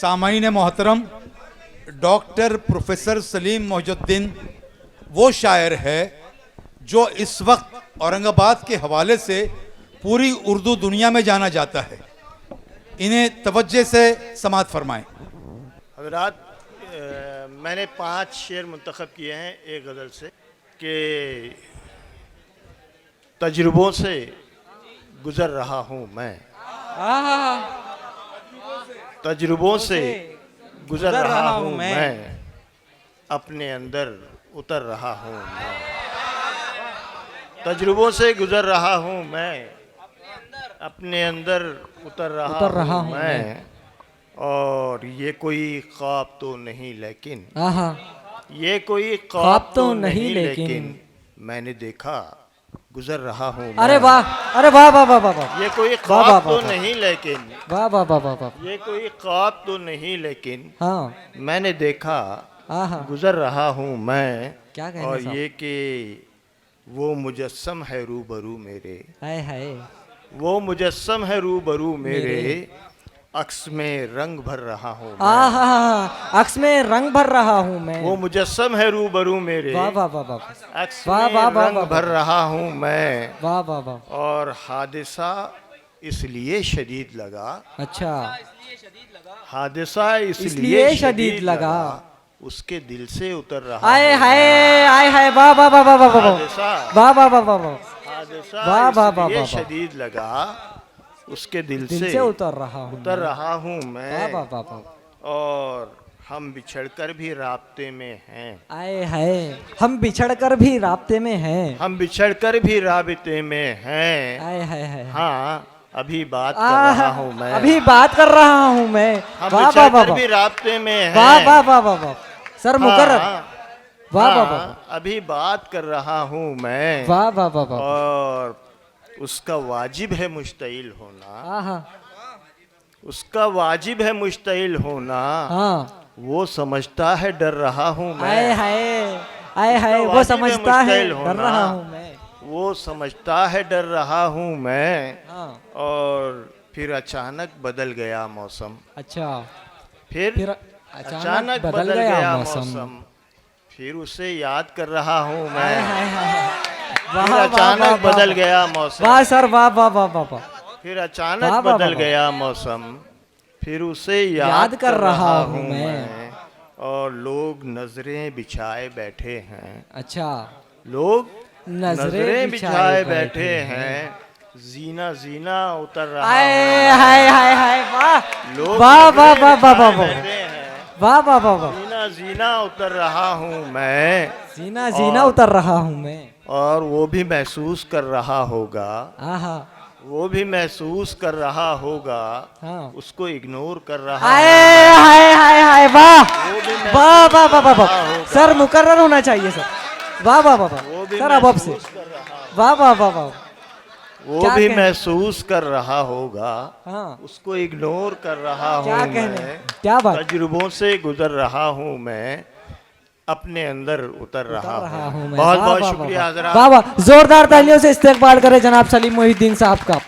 सामाईन मोहतरम, doctor professor Salim मोहिजुद्दीन वो शायर है जो इस वक्त औरंगाबाद के हवाले से पूरी उर्दू दुनिया में जाना जाता है। इन्हें तवज्जो से समाअत फरमाएं। हज़रात, मैंने 5 शेर मुंतखब किए हैं एक गज़ल से कि तजुर्बों से गुज़र रहा हूँ मैं, तजुर्बों से गुज़र रहा हूँ मैं, अपने अंदर उतर रहा हूँ मैं, तजुर्बों से गुज़र रहा हूँ मैं, अपने अंदर उतर रहा हूँ मैं। और ये कोई ख्वाब तो नहीं लेकिन, ये कोई ख्वाब तो नहीं लेकिन मैंने देखा गुजर रहा हूँ मैं। अरे वाह, अरे वाह वाह वाह वाह। ये कोई ख्वाब तो नहीं लेकिन, वाह वाह वाह वाह। ये कोई ख्वाब तो नहीं लेकिन हाँ, मैंने देखा गुजर रहा हूँ मैं। क्या कहने और साहब? ये कि वो मुजस्सम है रूबरू मेरे, हाय हाय, वो मुजस्सम है रूबरू मेरे, अक्स में रंग भर रहा हूँ मैं। अक्स में रंग भर रहा हूँ मैं। वो मुजस्सम है रूबरू मेरे, वाह वाह वाह वाह। अक्स वाह में वाह वाह रंग वाह भर रहा हूँ मैं। वाह वाह वाह। और हादिसा इसलिए शदीद लगा, अच्छा, हादिसा इसलिए शदीद लगा, उसके दिल से उतर रहा आए हूँ हाय मैं। आए हाय, वाह वाह वाह वाह वाह वाह हादिसा वाह वाह वाह वाह वाह। हादिसा वाह वाह वाह इसलिए वाह। शदीद लगा, उसके दिल दिल से से उतर रहा हूँ उतर मैं। रहा हूँ वाह मैं। वाह वाह वाह। और हम बिछड़कर भी राब्ते में हैं, आए हाय, हम बिछड़कर भी राब्ते में हैं। हम बिछड़कर भी राब्ते में हैं। आए हाय हाय। हाँ, अभी बात कर रहा हूँ मैं, अभी बात कर रहा हूँ मैं। हम वाह वाह वाह बिछड़कर वाह। भी राब्ते में हैं। वाह वाह वाह वाह वाह। सर मुकर्रर। हाँ, वाह वाह हाँ, वाह। अभी बात कर रहा हूँ मैं। वाह वाह वाह वाह। और उसका वाजिब है मुश्तइल होना, हाँ उसका वाजिब है मुश्तइल होना, हाँ। वो समझता है डर रहा हूँ मैं। आए हाय, आए हाय, वो वाजिब है समझता है मुश्तइल डर होना, रहा हूँ मैं। वो समझता है डर रहा हूँ मैं। हाँ। और फिर अचानक बदल गया मौसम, अच्छा, फिर अचानक बदल गया मौसम, फिर उसे याद कर रहा हूँ मैं। हाय हाय हाय। फिर वाह वाह अचानक वाह बदल वाह। गया मौसम, वाह सर, वाह वाह वाह वाह वाह। फिर वाह अचानक वाह बदल वाह। गया मौसम, फिर उसे याद कर रहा हूँ हूँ मैं। मैं। और लोग नजरें बिछाए बैठे हैं, अच्छा, लोग नजरें बिछाए बैठे हैं, जीना जीना उतर रहा आए हूँ। हाय हाय हाय, वाह लोग वाह वाह नजरें वाह वाह बिछाए वाह। बैठे हैं, वाह वाह वाह वाह। जीना जीना उतर रहा हूँ मैं। जीना जीना उतर रहा हूँ मैं। और वो भी महसूस कर रहा होगा, आहा, वो भी महसूस कर रहा होगा, हाँ। उसको इग्नोर कर रहा आए है। हाय हाय हाय, वाह वो भी महसूस वाह वाह वाह वाह कर रहा वाह। होगा, सर मुकर्रर होना चाहिए सर। वाह वाह वाह वो वाह। भी सर अब से महसूस कर रहा, वाह वाह वाह वाह। वो क्या भी कहने? महसूस कर रहा होगा, हाँ, उसको इग्नोर कर रहा क्या हूँ कहने, मैं। क्या बात। तजुर्बों से गुजर रहा हूँ मैं, अपने अंदर उतर रहा रहा हूँ हूँ। मैं। बहुत वाह बहुत वाह शुक्रिया वाह हज़रात। वाह वाह। जोरदार तालियों से इस्तकबाल करें जनाब सलीम मोहिद्दीन साहब का।